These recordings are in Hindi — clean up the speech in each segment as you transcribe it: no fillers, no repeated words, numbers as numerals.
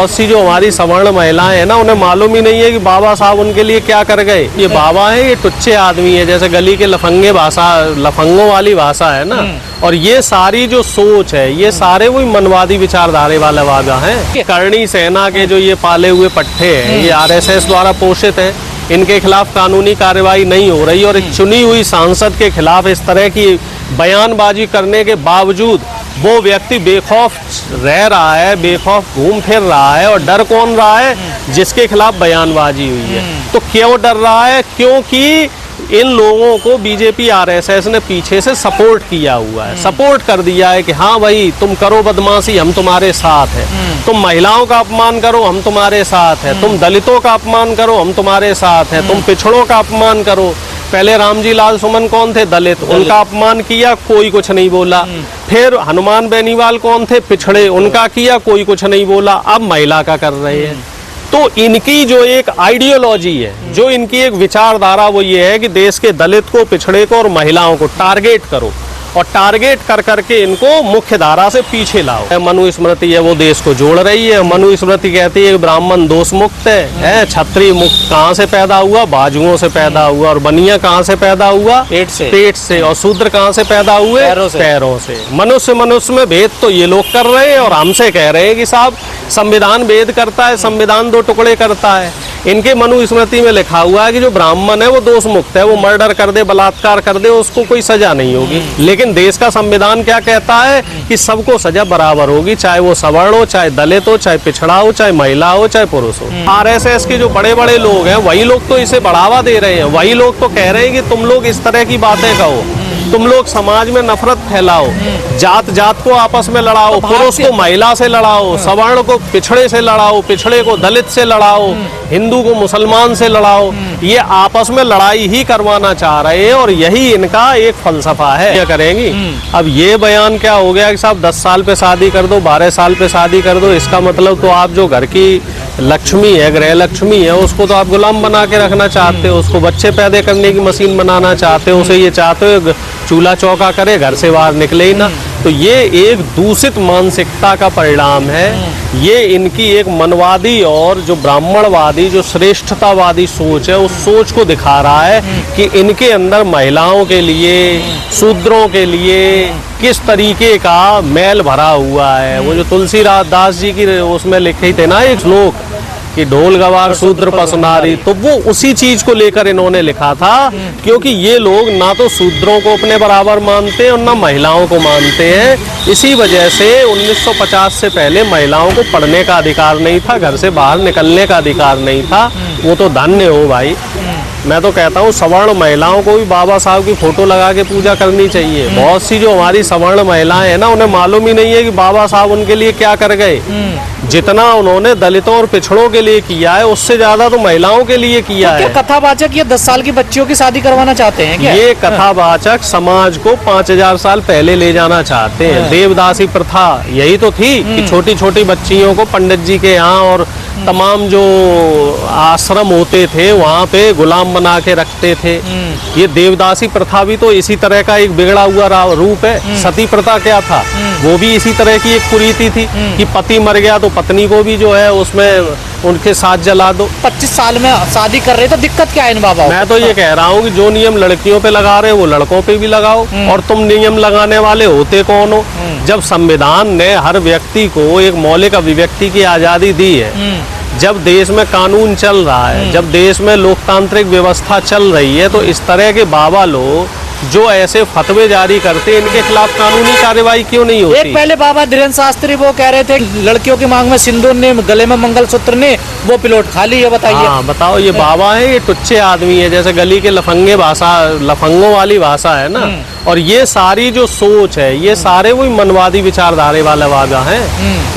बहुत सी जो हमारी सवर्ण महिलाएं हैं ना, उन्हें मालूम ही नहीं है कि बाबा साहब उनके लिए क्या कर गए। ये बाबा है, ये टुच्चे आदमी है, जैसे गली के लफंगे भाषा, लफंगों वाली भाषा है ना। और ये सारी जो सोच है, ये सारे वही मनवादी विचारधारे वाले बाबा हैं। करणी सेना के जो ये पाले हुए पट्टे हैं, ये आरएसएस द्वारा पोषित हैं। इनके खिलाफ कानूनी कार्रवाई नहीं हो रही और एक चुनी हुई सांसद के खिलाफ इस तरह की बयानबाजी करने के बावजूद वो व्यक्ति बेखौफ रह रहा है, बेखौफ घूम फिर रहा है। और डर कौन रहा है? जिसके खिलाफ बयानबाजी हुई है। तो क्यों डर रहा है? क्योंकि इन लोगों को बीजेपी आरएसएस ने पीछे से सपोर्ट किया हुआ है, सपोर्ट कर दिया है कि हाँ भाई तुम करो बदमाशी, हम तुम्हारे साथ हैं। तुम महिलाओं का अपमान करो, हम तुम्हारे साथ हैं। तुम दलितों का अपमान करो, हम तुम्हारे साथ हैं। तुम पिछड़ों का अपमान करो। पहले रामजी लाल सुमन कौन थे? दलित। उनका अपमान किया, कोई कुछ नहीं बोला। फिर हनुमान बेनीवाल कौन थे? पिछड़े। उनका किया, कोई कुछ नहीं बोला। अब महिला का कर रहे हैं। तो इनकी जो एक आइडियोलॉजी है, जो इनकी एक विचारधारा, वो ये है कि देश के दलित को, पिछड़े को और महिलाओं को टारगेट करो और टारगेट कर करके इनको मुख्य धारा से पीछे लाओ। मनुस्मृति है, वो देश को जोड़ रही है। मनुस्मृति कहती है कि ब्राह्मण दोष मुक्त है, क्षत्रिय मुक्त कहाँ से पैदा हुआ? बाजुओं से पैदा हुआ। और बनिया कहाँ से पैदा हुआ? पेट से। और शूद्र कहाँ से पैदा हुए? पैरों से। मनुष्य में भेद तो ये लोग कर रहे हैं और हमसे कह रहे हैं कि साहब संविधान भेद करता है, संविधान दो टुकड़े करता है। इनके मनुस्मृति में लिखा हुआ है कि जो ब्राह्मण है वो दोष मुक्त है, वो मर्डर कर दे, बलात्कार कर दे, उसको कोई सजा नहीं होगी। लेकिन देश का संविधान क्या कहता है कि सबको सजा बराबर होगी, चाहे वो सवर्ण हो, चाहे दलित हो, चाहे पिछड़ा हो, चाहे महिला हो, चाहे पुरुष हो। आरएसएस के जो बड़े बड़े लोग हैं, वही लोग तो इसे बढ़ावा दे रहे हैं। वही लोग तो कह रहे हैं कि तुम लोग इस तरह की बातें कहो, तुम लोग समाज में नफरत फैलाओ, जात जात को आपस में लड़ाओ, पुरुष को महिला से लड़ाओ, सवर्ण को पिछड़े से लड़ाओ, पिछड़े को दलित से लड़ाओ, हिंदू को मुसलमान से लड़ाओ। ये आपस में लड़ाई ही करवाना चाह रहे हैं और यही इनका एक फलसफा है। क्या करेंगी? अब ये बयान क्या हो गया कि साहब 10 साल पे शादी कर दो, 12 साल पे शादी कर दो। इसका मतलब तो आप जो घर की लक्ष्मी है, गृह लक्ष्मी है, उसको तो आप गुलाम बना के रखना चाहते हो, उसको बच्चे पैदा करने की मशीन बनाना चाहते हो, उसे ये चाहते हो चूल्हा चौका करे, घर से बाहर निकले ही ना। तो ये एक दूषित मानसिकता का परिणाम है। ये इनकी एक मनवादी और जो ब्राह्मणवादी, जो श्रेष्ठतावादी सोच है, उस सोच को दिखा रहा है कि इनके अंदर महिलाओं के लिए, शूद्रों के लिए किस तरीके का मैल भरा हुआ है। वो जो तुलसीदास दास जी की उसमें लिखे थे ना एक श्लोक कि ढोल गवार शूद्र पसनारी, तो वो उसी चीज को लेकर इन्होंने लिखा था। क्योंकि ये लोग ना तो शूद्रों को अपने बराबर मानते हैं और ना महिलाओं को मानते हैं। इसी वजह से 1950 से पहले महिलाओं को पढ़ने का अधिकार नहीं था, घर से बाहर निकलने का अधिकार नहीं था। वो तो धन्य हो भाई। मैं तो कहता हूँ सवर्ण महिलाओं को भी बाबा साहब की फोटो लगा के पूजा करनी चाहिए। बहुत सी जो हमारी सवर्ण महिलाएं हैं ना, उन्हें मालूम ही नहीं है कि बाबा साहब उनके लिए क्या कर गए। जितना उन्होंने दलितों और पिछड़ों के लिए किया है, उससे ज्यादा तो महिलाओं के लिए किया है। कथावाचक ये 10 साल की बच्चियों की शादी करवाना चाहते हैं क्या? ये कथावाचक समाज को 5000 साल पहले ले जाना चाहते हैं। देवदासी प्रथा यही तो थी कि छोटी छोटी बच्चियों को पंडित जी के यहाँ और तमाम जो आश्रम होते थे वहाँ पे गुलाम बना के रखते थे। ये देवदासी प्रथा भी तो इसी तरह का एक बिगड़ा हुआ रूप है। सती प्रथा क्या था? वो भी इसी तरह की एक कुरीति थी कि पति मर गया तो पत्नी को भी जो है उसमें उनके साथ जला दो। 25 साल में शादी कर रहे तो दिक्कत क्या है इन बाबा? मैं तो ये कह रहा हूँ कि जो नियम लड़कियों पे लगा रहे हो वो लड़कों पे भी लगाओ। और तुम नियम लगाने वाले होते कौन हो? जब संविधान ने हर व्यक्ति को एक मौलिक अभिव्यक्ति की आजादी दी है, जब देश में कानून चल रहा है, जब देश में लोकतांत्रिक व्यवस्था चल रही है, तो इस तरह के बाबा लोग जो ऐसे फतवे जारी करते हैं, इनके खिलाफ कानूनी कार्रवाई क्यों नहीं होती? एक पहले बाबा धीरेन्द्र शास्त्री वो कह रहे थे लड़कियों की मांग में सिंदूर ने, गले में मंगलसूत्र ने, वो प्लॉट खाली है। बताइए। हाँ बताओ, ये बाबा है, ये टुच्चे आदमी है, जैसे गली के लफंगे भाषा, लफंगों वाली भाषा है ना। और ये सारी जो सोच है, ये सारे वही मनवादी विचारधारे वाले बाबा हैं।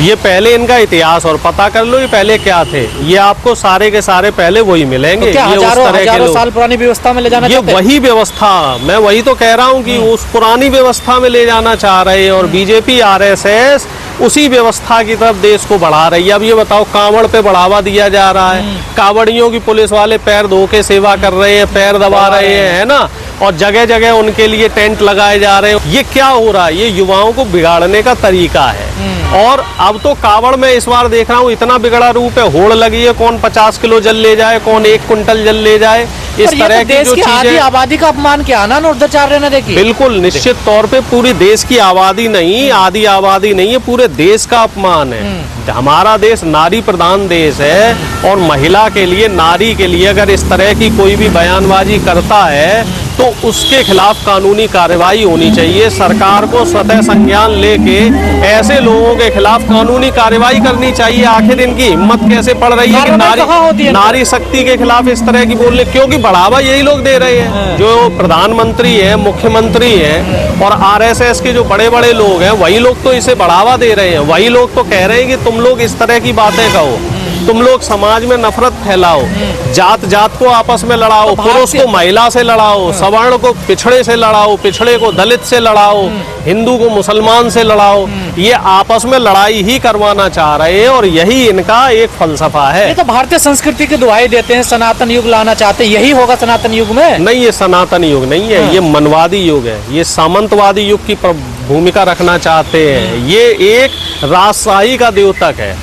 ये पहले इनका इतिहास और पता कर लो, ये पहले क्या थे। ये आपको सारे के सारे पहले वही मिलेंगे। तो क्या ये हजारों साल पुरानी व्यवस्था में ले जाना चाहते हैं? वही व्यवस्था, मैं वही तो कह रहा हूँ कि उस पुरानी व्यवस्था में ले जाना चाह रहे हैं। और बीजेपी आरएसएस उसी व्यवस्था की तरफ देश को बढ़ा रही है। अब ये बताओ, कांवड़ पे बढ़ावा दिया जा रहा है, कांवड़ियों की पुलिस वाले पैर धो के सेवा कर रहे हैं, पैर दबा रहे हैं, है ना। और जगह जगह उनके लिए टेंट लगाए जा रहे हैं। ये क्या हो रहा है? ये युवाओं को बिगाड़ने का तरीका है। और अब तो कावड़ में इस बार देख रहा हूँ इतना बिगड़ा रूप है, होड़ लगी है, कौन 50 किलो जल ले जाए, कौन 1 कुंटल जल ले जाए, इस तरह की जो चीजें। आबादी का अपमान क्या ना उद्धचार्य ने देखी। बिल्कुल निश्चित तौर पे पूरी देश की आबादी नहीं, आधी आबादी नहीं है, पूरे देश का अपमान है। हमारा देश नारी प्रधान देश है और महिला के लिए, नारी के लिए अगर इस तरह की कोई भी बयानबाजी करता है तो उसके खिलाफ कानूनी कार्रवाई होनी चाहिए। सरकार को स्वतः संज्ञान लेके ऐसे लोगों के खिलाफ कानूनी कार्रवाई करनी चाहिए। आखिर इनकी हिम्मत कैसे पड़ रही है कि नारी शक्ति के खिलाफ इस तरह की बोलने, क्योंकि बढ़ावा यही लोग दे रहे हैं। जो प्रधानमंत्री है, मुख्यमंत्री है और आरएसएस के जो बड़े बड़े लोग हैं, वही लोग तो इसे बढ़ावा दे रहे हैं। वही लोग तो कह रहे हैं कि तुम लोग इस तरह की बातें कहो, तुम लोग समाज में नफरत फैलाओ, जात जात को आपस में लड़ाओ, पुरुष को महिला से लड़ाओ, सवर्ण को पिछड़े से लड़ाओ, पिछड़े को दलित से लड़ाओ, हिंदू को मुसलमान से लड़ाओ। ये आपस में लड़ाई ही करवाना चाह रहे हैं और यही इनका एक फलसफा है। ये तो भारतीय संस्कृति की दुहाई देते हैं, सनातन युग लाना चाहते हैं। यही होगा सनातन युग में? नहीं, ये सनातन युग नहीं है, ये मनवादी युग है। ये सामंतवादी युग की भूमिका रखना चाहते हैं। ये एक राजशाही का द्योतक है।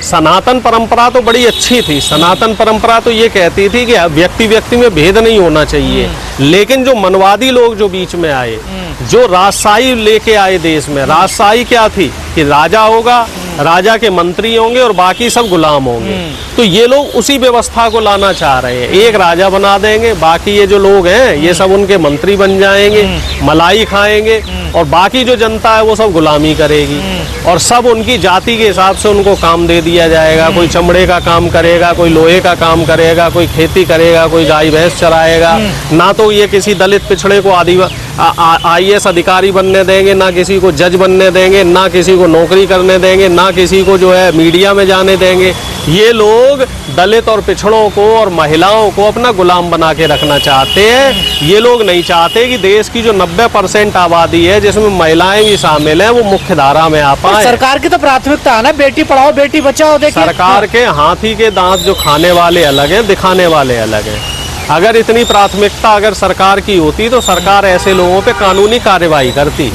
सनातन परंपरा तो बड़ी अच्छी थी। सनातन परंपरा तो ये कहती थी कि व्यक्ति व्यक्ति में भेद नहीं होना चाहिए। लेकिन जो मनवादी लोग जो बीच में आए, जो राजशाही लेके आए देश में, राजशाही क्या थी कि राजा होगा, राजा के मंत्री होंगे और बाकी सब गुलाम होंगे। तो ये लोग उसी व्यवस्था को लाना चाह रहे हैं। एक राजा बना देंगे, बाकी ये जो लोग हैं ये सब उनके मंत्री बन जाएंगे, मलाई खाएंगे और बाकी जो जनता है वो सब गुलामी करेगी और सब उनकी जाति के हिसाब से उनको काम दे दिया जाएगा। कोई चमड़े का काम करेगा, कोई लोहे का काम करेगा, कोई खेती करेगा, कोई गाय भैंस चराएगा। ना तो ये किसी दलित पिछड़े को IAS अधिकारी बनने देंगे, ना किसी को जज बनने देंगे, ना किसी को नौकरी करने देंगे, ना किसी को जो है मीडिया में जाने देंगे। ये लोग दलित और पिछड़ों को और महिलाओं को अपना गुलाम बना के रखना चाहते हैं। ये लोग नहीं चाहते कि देश की जो 90% आबादी है जिसमें महिलाएं भी शामिल हैं वो मुख्य धारा में आ पाए। सरकार की तो प्राथमिकता है ना, बेटी पढ़ाओ बेटी बचाओ। देखिए सरकार के हाथी के दांत जो खाने वाले अलग हैं, दिखाने वाले अलग हैं। अगर इतनी प्राथमिकता अगर सरकार की होती तो सरकार ऐसे लोगों पे कानूनी कार्रवाई करती।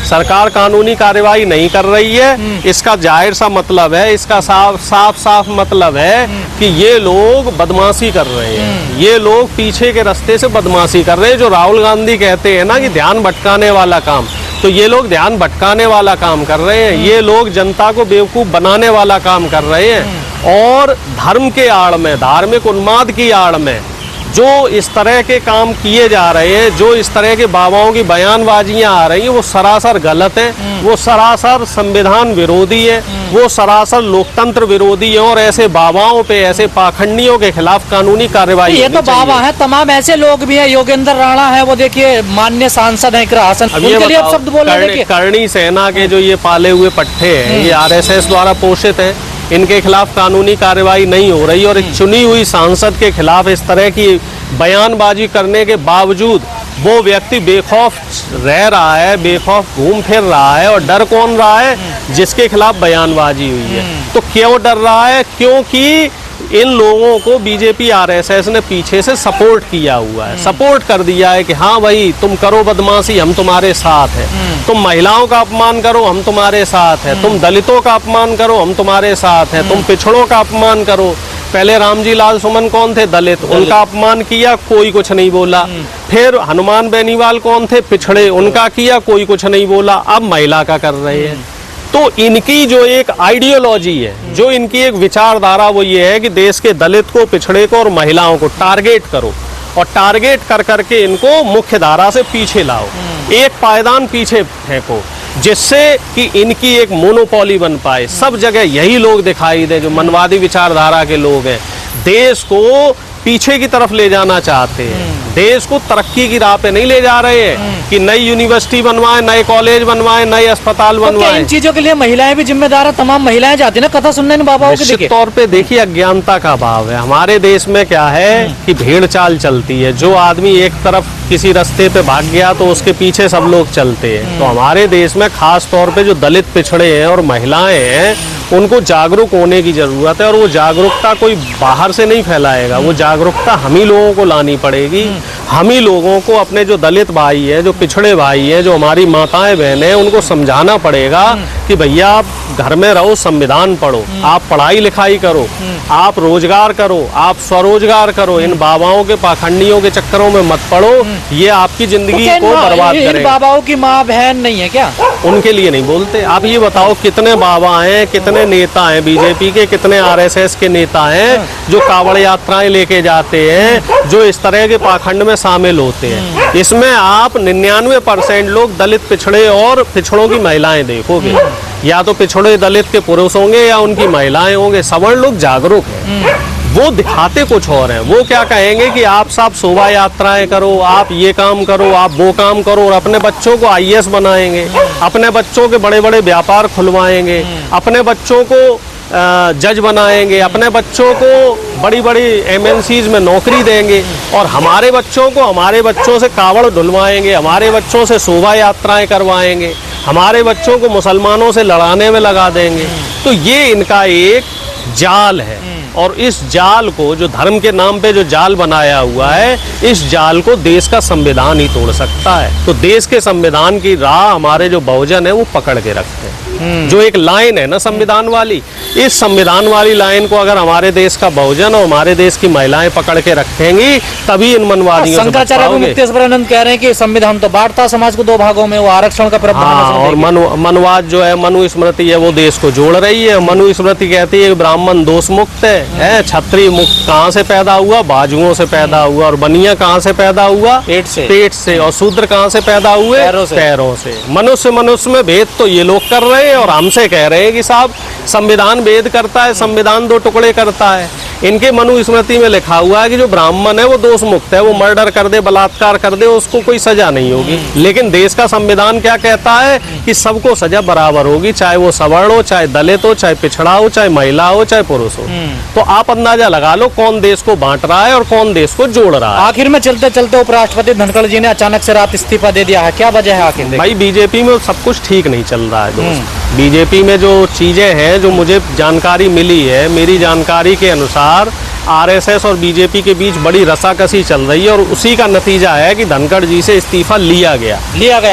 सरकार कानूनी कार्रवाई नहीं कर रही है। इसका जाहिर सा मतलब है, इसका साफ मतलब है कि ये लोग बदमाशी कर रहे हैं। ये लोग पीछे के रास्ते से बदमाशी कर रहे हैं। जो राहुल गांधी कहते हैं ना कि ध्यान भटकाने वाला काम, तो ये लोग ध्यान भटकाने वाला काम कर रहे हैं। ये लोग जनता को बेवकूफ बनाने वाला काम कर रहे हैं और धर्म के आड़ में, धार्मिक उन्माद की आड़ में जो इस तरह के काम किए जा रहे हैं, जो इस तरह के बाबाओं की बयानबाजियां आ रही हैं, वो सरासर गलत है, वो सरासर संविधान विरोधी है, वो सरासर लोकतंत्र विरोधी है और ऐसे बाबाओं पे, ऐसे पाखंडियों के खिलाफ कानूनी कार्रवाई। ये तो बाबा है, तमाम ऐसे लोग भी हैं। योगेंद्र राणा है, वो देखिए माननीय सांसद है हासन, उनके लिए शब्द बोले। करणी सेना के जो ये पाले हुए पट्टे हैं, ये RSS द्वारा पोषित है। इनके खिलाफ कानूनी कार्रवाई नहीं हो रही और एक चुनी हुई सांसद के खिलाफ इस तरह की बयानबाजी करने के बावजूद वो व्यक्ति बेखौफ रह रहा है, बेखौफ घूम फिर रहा है। और डर कौन रहा है? जिसके खिलाफ बयानबाजी हुई है। तो क्यों डर रहा है? क्योंकि इन लोगों को बीजेपी RSS ने पीछे से सपोर्ट किया हुआ है, सपोर्ट कर दिया है कि हाँ भाई तुम करो बदमाशी, हम तुम्हारे साथ हैं। तुम महिलाओं का अपमान करो, हम तुम्हारे साथ हैं। तुम दलितों का अपमान करो, हम तुम्हारे साथ हैं। तुम पिछड़ों का अपमान करो। पहले रामजी लाल सुमन कौन थे? दलित। उनका अपमान किया, कोई कुछ नहीं बोला। फिर हनुमान बेनीवाल कौन थे? पिछड़े। उनका किया, कोई कुछ नहीं बोला। अब महिला का कर रहे हैं। तो इनकी जो एक आइडियोलॉजी है, जो इनकी एक विचारधारा, वो ये है कि देश के दलित को, पिछड़े को और महिलाओं को टारगेट करो और टारगेट कर करके इनको मुख्य धारा से पीछे लाओ, एक पायदान पीछे फेंको, जिससे कि इनकी एक मोनोपोली बन पाए। सब जगह यही लोग दिखाई दे जो मनवादी विचारधारा के लोग हैं। देश को पीछे की तरफ ले जाना चाहते हैं, देश को तरक्की की राह पे नहीं ले जा रहे हैं कि नई यूनिवर्सिटी बनवाएं, नए कॉलेज बनवाएं, नए अस्पताल बनवाएं। इन चीजों के लिए महिलाएं भी जिम्मेदार है। तमाम महिलाएं जाती है ना कथा सुनने इन बाबाओं के। निश्चित तौर पे देखिए अज्ञानता का अभाव है। हमारे देश में क्या है कि भेड़ चाल चलती है। जो आदमी एक तरफ किसी रास्ते पे भाग गया तो उसके पीछे सब लोग चलते हैं। तो हमारे देश में खास तौर पे जो दलित पिछड़े हैं और महिलाएं हैं, उनको जागरूक होने की जरूरत है। और वो जागरूकता कोई बाहर से नहीं फैलाएगा, वो जागरूकता हम ही लोगों को लानी पड़ेगी। हम ही लोगों को अपने जो दलित भाई है, जो पिछड़े भाई है, जो हमारी माताएं बहनें हैं, उनको समझाना पड़ेगा कि भैया आप घर में रहो, संविधान पढ़ो, आप पढ़ाई लिखाई करो, आप रोजगार करो, आप स्वरोजगार करो, इन बाबाओं के पाखंडियों के चक्करों में मत पड़ो, ये आपकी जिंदगी को बर्बाद इन करेगा। बाबाओं की माँ बहन नहीं है क्या? उनके लिए नहीं बोलते। आप ये बताओ कितने बाबा हैं, कितने नेता हैं बीजेपी के, कितने आरएसएस के नेता हैं जो कावड़ यात्राएं लेके जाते हैं, जो इस तरह के पाखंड में शामिल होते हैं। इसमें आप 99% लोग दलित, पिछड़े और पिछड़ों की महिलाएं देखोगे। या तो पिछड़े दलित के पुरुष होंगे या उनकी महिलाएं होंगे। सवर्ण लोग जागरूक हैं, वो दिखाते कुछ और हैं। वो क्या कहेंगे कि आप सब शोभा यात्राएं करो, आप ये काम करो, आप वो काम करो, और अपने बच्चों को आईएएस बनाएंगे, अपने बच्चों के बड़े बड़े व्यापार खुलवाएंगे, अपने बच्चों को जज बनाएंगे, अपने बच्चों को बड़ी बड़ी एमएनसीज में नौकरी देंगे, और हमारे बच्चों को हमारे बच्चों से कावड़ धुलवाएंगे, हमारे बच्चों से शोभा यात्राएं करवाएंगे, हमारे बच्चों को मुसलमानों से लड़ाने में लगा देंगे। तो ये इनका एक जाल है, और इस जाल को, जो धर्म के नाम पे जो जाल बनाया हुआ है, इस जाल को देश का संविधान ही तोड़ सकता है। तो देश के संविधान की राह हमारे जो बहुजन है वो पकड़ के रखते हैं। जो एक लाइन है ना संविधान वाली, इस संविधान वाली लाइन को अगर हमारे देश का बहुजन और हमारे देश की महिलाएं पकड़ के रखेंगी, तभी इन मनवादियों से बच शंकराचार्य पाओगे। मुक्तेश्वरानंद कह रहे हैं कि संविधान तो बांटता समाज को दो भागों में, वो आरक्षण का प्रावधान हाँ, और मनवाद जो है, मनुस्मृति है, वो देश को जोड़ रही है। मनुस्मृति कहती है कि ब्राह्मण दोष मुक्त है, क्षत्रिय मुक्त कहाँ से पैदा हुआ? बाजुओं से पैदा हुआ। और बनिया कहाँ से पैदा हुआ? पेट से। और शूद्र कहाँ से पैदा हुए? पैरों से। मनुष्य में भेद तो ये लोग कर रहे हैं, और हमसे कह रहे हैं कि साहब संविधान भेद करता है, संविधान दो टुकड़े करता है। इनके मनुस्मृति में लिखा हुआ है कि जो ब्राह्मण है वो दोष मुक्त है, वो मर्डर कर दे, बलात्कार कर दे, उसको कोई सजा नहीं होगी। लेकिन देश का संविधान क्या कहता है कि सबको सजा बराबर होगी, चाहे वो सवर्ण हो, चाहे दलित हो, चाहे पिछड़ा हो, चाहे महिला हो, चाहे पुरुष हो। तो आप अंदाजा लगा लो कौन देश को बांट रहा है और कौन देश को जोड़ रहा है। आखिर में चलते चलते उपराष्ट्रपति धनखड़ जी ने अचानक से रात इस्तीफा दे दिया है, क्या वजह है आखिर? भाई बीजेपी में सब कुछ ठीक नहीं चल रहा है दोस्त। बीजेपी में जो चीजें हैं, जो मुझे जानकारी मिली है, मेरी जानकारी के अनुसार आरएसएस और बीजेपी के बीच बड़ी रसाकसी चल रही है, और उसी का नतीजा है कि धनखड़ जी से इस्तीफा लिया गया।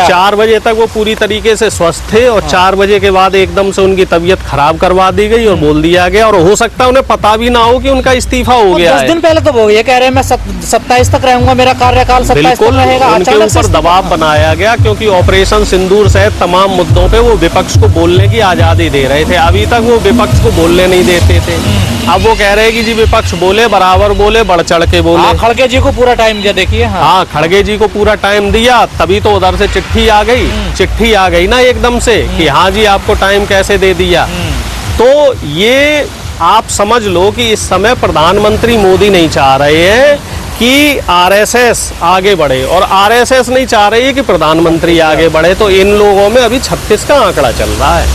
4 बजे तक वो पूरी तरीके से स्वस्थ थे, और 4 बजे के बाद एकदम से उनकी तबीयत खराब करवा दी गई और बोल दिया गया, और हो सकता है उन्हें पता भी ना हो कि उनका इस्तीफा हो गया 10 दिन पहले तो वो ये कह रहे हैं मैं 27 तक रहूंगा, मेरा कार्यकाल 27 तक रहेगा। उनके ऊपर दबाव बनाया गया, क्योंकि ऑपरेशन सिंदूर सहित तमाम मुद्दों पे वो विपक्ष को बोलने की आजादी दे रहे थे। अभी तक वो विपक्ष को बोलने नहीं देते थे। अब वो कह रहे हैं कि जी विपक्ष बोले, बराबर बोले, बढ़ चढ़ के बोले। खड़गे जी को पूरा टाइम दिया, देखिए। हाँ, खड़गे जी को पूरा टाइम दिया, तभी तो उधर से चिट्ठी आ गई। चिट्ठी आ गई ना एकदम से कि हाँ जी आपको टाइम कैसे दे दिया। तो ये आप समझ लो कि इस समय प्रधानमंत्री मोदी नहीं चाह रहे हैं कि आरएसएस आगे बढ़े, और आरएसएस नहीं चाह रही है कि प्रधानमंत्री आगे बढ़े। तो इन लोगों में अभी 36 का आंकड़ा चल रहा है।